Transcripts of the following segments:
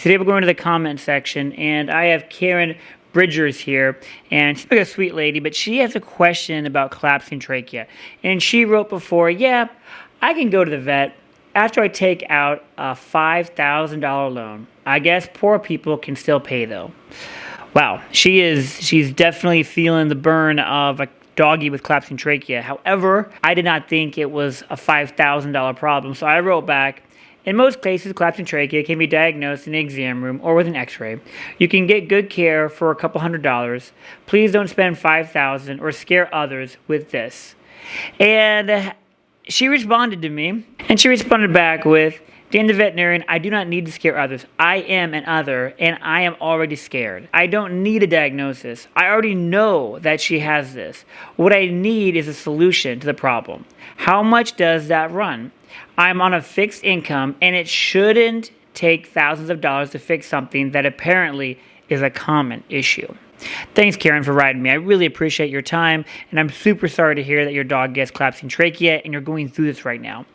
Today we're going to the comment section, and I have Karen Bridgers here, and she's like a sweet lady, but she has a question about collapsing trachea. And she wrote before, yeah, I can go to the vet after I take out a $5,000 loan. I guess poor people can still pay though. Wow, she's definitely feeling the burn of a doggy with collapsing trachea. However, I did not think it was a $5,000 problem, so I wrote back, in most cases, collapsing trachea can be diagnosed in the exam room or with an x-ray. You can get good care for a couple $100s. Please don't spend $5,000 or scare others with this. And she responded to me, and she responded back with, Dan the veterinarian, I do not need to scare others. I am an other, and I am already scared. I don't need a diagnosis. I already know that she has this. What I need is a solution to the problem. How much does that run? I'm on a fixed income, and it shouldn't take thousands of dollars to fix something that apparently is a common issue. Thanks, Karen, for writing me. I really appreciate your time, and I'm super sorry to hear that your dog gets collapsing trachea and you're going through this right now.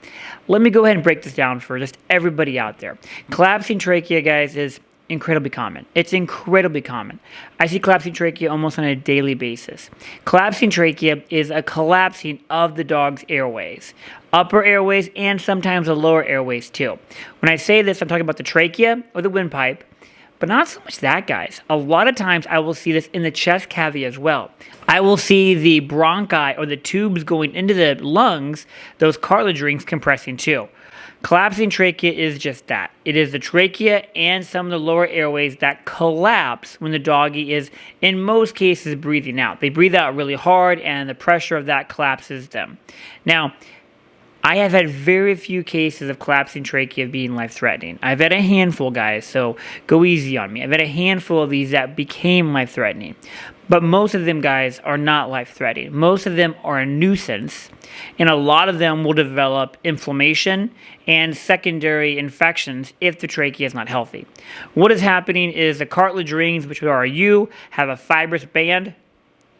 Let me go ahead and break this down for just everybody out there. Collapsing trachea, guys, is incredibly common. It's incredibly common. I see collapsing trachea almost on a daily basis. Collapsing trachea is a collapsing of the dog's airways, upper airways, and sometimes the lower airways too. When I say this, I'm talking about the trachea or the windpipe, but not so much that, guys. A lot of times I will see this in the chest cavity as well. I will see the bronchi or the tubes going into the lungs, those cartilage rings compressing too. Collapsing trachea is just that. It is the trachea and some of the lower airways that collapse when the doggy is, in most cases, breathing out. They breathe out really hard, and the pressure of that collapses them. Now, I have had very few cases of collapsing trachea being life-threatening. I've had a handful, guys, so go easy on me. I've had a handful of these that became life-threatening. But most of them, guys, are not life-threatening. Most of them are a nuisance, and a lot of them will develop inflammation and secondary infections if the trachea is not healthy. What is happening is the cartilage rings, which are you, have a fibrous band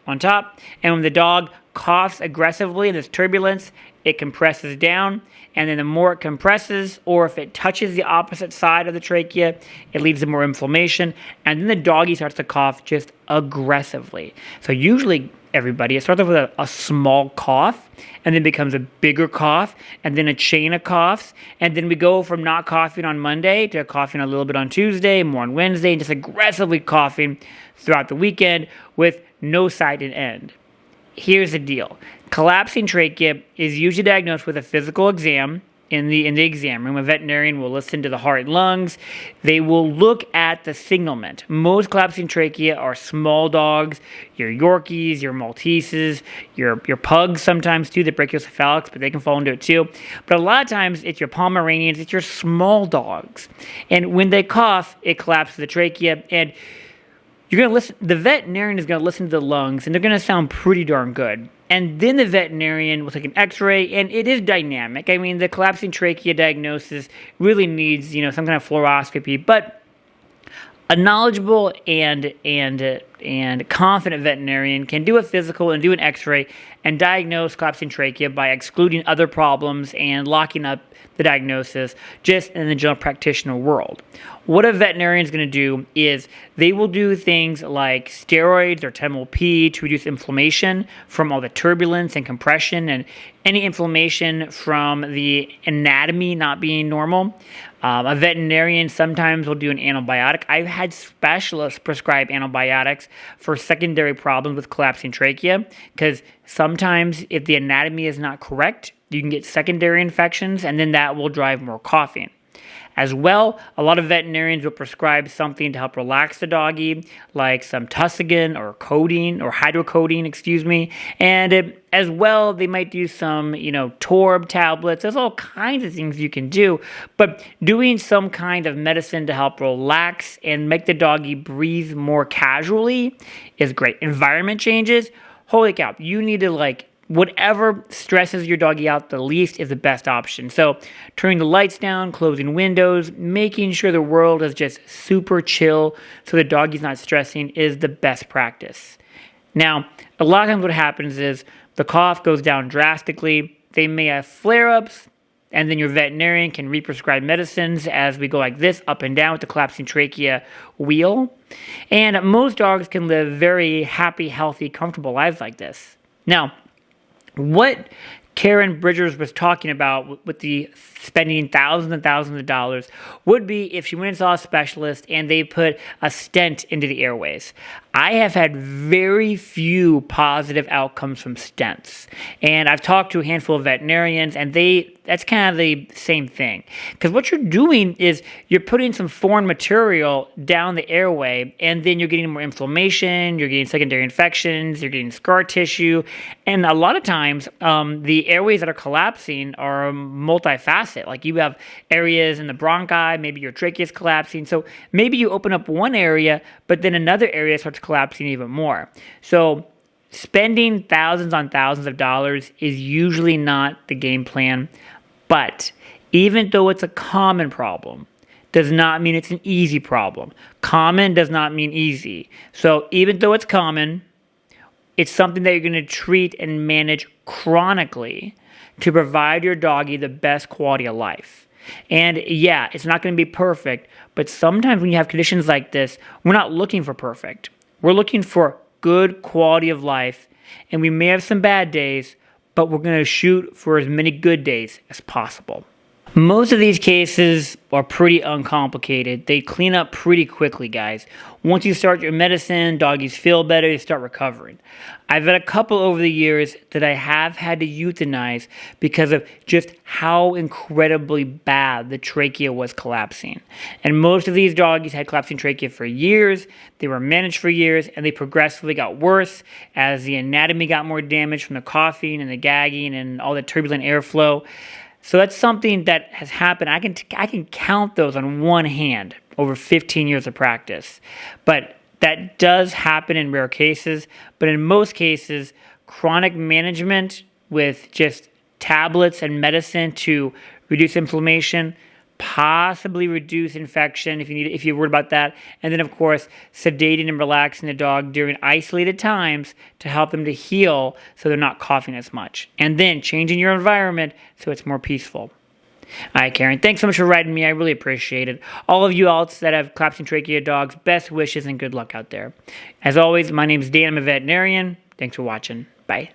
on top, and when the dog coughs aggressively and there's turbulence, it compresses down, and then the more it compresses, or if it touches the opposite side of the trachea, it leads to more inflammation, and then the doggy starts to cough just aggressively. So usually, everybody, it starts off with a small cough, and then becomes a bigger cough, and then a chain of coughs, and then we go from not coughing on Monday to coughing a little bit on Tuesday, more on Wednesday, and just aggressively coughing throughout the weekend with no sight and end. Here's the deal. Collapsing trachea is usually diagnosed with a physical exam in the exam room. A veterinarian will listen to the heart and lungs. They will look at the signalment. Most collapsing trachea are small dogs, your Yorkies, your Malteses, your Pugs sometimes too, the brachiocephalics, but they can fall into it too. But a lot of times it's your Pomeranians, it's your small dogs. And when they cough, it collapses the trachea, and you're going to listen, the veterinarian is going to listen to the lungs, and they're going to sound pretty darn good. And then the veterinarian will take an x-ray, and it is dynamic. I mean, the collapsing trachea diagnosis really needs, some kind of fluoroscopy, but a knowledgeable and confident veterinarian can do a physical and do an x-ray and diagnose collapsing trachea by excluding other problems and locking up the diagnosis just in the general practitioner world. What a veterinarian is going to do is they will do things like steroids or Temol-P to reduce inflammation from all the turbulence and compression and any inflammation from the anatomy not being normal. A veterinarian sometimes will do an antibiotic. I've had specialists prescribe antibiotics for secondary problems with collapsing trachea because sometimes if the anatomy is not correct, you can get secondary infections, and then that will drive more coughing. As well, a lot of veterinarians will prescribe something to help relax the doggy, like some Tussigan or codeine or hydrocodone, And as well, they might do some, Torb tablets. There's all kinds of things you can do. But doing some kind of medicine to help relax and make the doggy breathe more casually is great. Environment changes, holy cow, you need to whatever stresses your doggy out the least is the best option. So turning the lights down, closing windows, making sure the world is just super chill so the doggy's not stressing is the best practice. Now, a lot of times what happens is the cough goes down drastically. They may have flare-ups, and then your veterinarian can re-prescribe medicines as we go like this, up and down with the collapsing trachea wheel. And most dogs can live very happy, healthy, comfortable lives like this. Now, what Karen Bridgers was talking about with the spending thousands and thousands of dollars would be if she went and saw a specialist and they put a stent into the airways. I have had very few positive outcomes from stents. And I've talked to a handful of veterinarians, and that's kind of the same thing. Because what you're doing is you're putting some foreign material down the airway, and then you're getting more inflammation, you're getting secondary infections, you're getting scar tissue. And a lot of times, the airways that are collapsing are multifaceted. Like you have areas in the bronchi, maybe your trachea is collapsing. So maybe you open up one area, but then another area starts collapsing even more. So spending thousands on thousands of dollars is usually not the game plan. But even though it's a common problem, does not mean it's an easy problem. Common does not mean easy. So even though it's common, it's something that you're going to treat and manage chronically to provide your doggy the best quality of life. And yeah, it's not going to be perfect, but sometimes when you have conditions like this, we're not looking for perfect. We're looking for good quality of life, and we may have some bad days, but we're going to shoot for as many good days as possible. Most of these cases are pretty uncomplicated. They clean up pretty quickly, guys. Once you start your medicine, doggies feel better, they start recovering. I've had a couple over the years that I have had to euthanize because of just how incredibly bad the trachea was collapsing. And most of these doggies had collapsing trachea for years, they were managed for years, and they progressively got worse as the anatomy got more damaged from the coughing and the gagging and all the turbulent airflow. So that's something that has happened. I can count those on one hand over 15 years of practice. But that does happen in rare cases. But in most cases, chronic management with just tablets and medicine to reduce inflammation, possibly reduce infection if you're worried about that. And then, of course, sedating and relaxing the dog during isolated times to help them to heal so they're not coughing as much. And then changing your environment so it's more peaceful. All right, Karen, thanks so much for writing me. I really appreciate it. All of you else that have collapsing trachea dogs, best wishes and good luck out there. As always, my name is Dan. I'm a veterinarian. Thanks for watching. Bye.